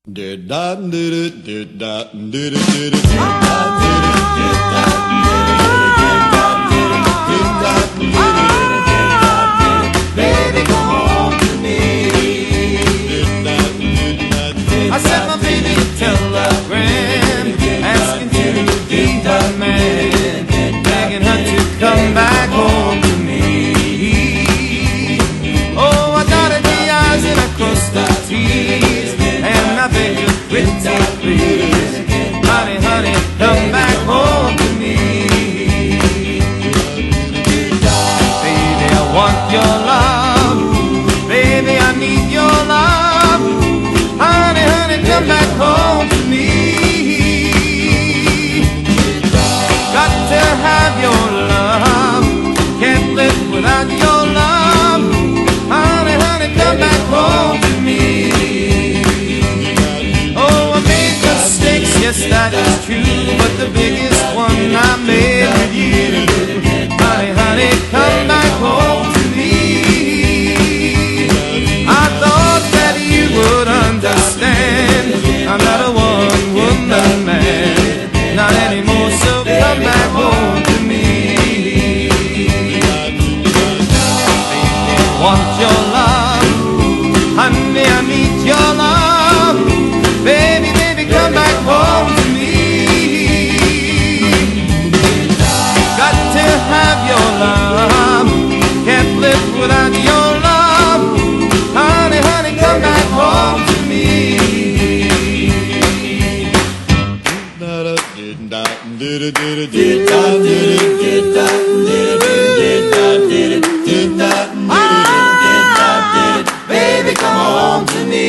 Did da did did da did did did did da did did da did baby, come home to me. I sent my baby a telegram asking to be the man, begging her to come back home to me. Oh, I dotted the I's and I crossed the T's, and I beg you pretty please, honey, honey, come back home to me. Baby, I want your love, baby, I need your love, honey, honey, come back home to me. Got to have your love, can't live without your love, honey, honey, come back home to me. Yes, that is true, but the biggest one I made with you. Honey, honey, come back home to me. I thought that you would understand, I'm not a one-woman man, not anymore, so come back home to me. Baby, I want your love, honey, I need your love, baby, baby, come back home to me. Got to have your love, can't live without your love, honey, honey, come back home to me. Baby, come home to me.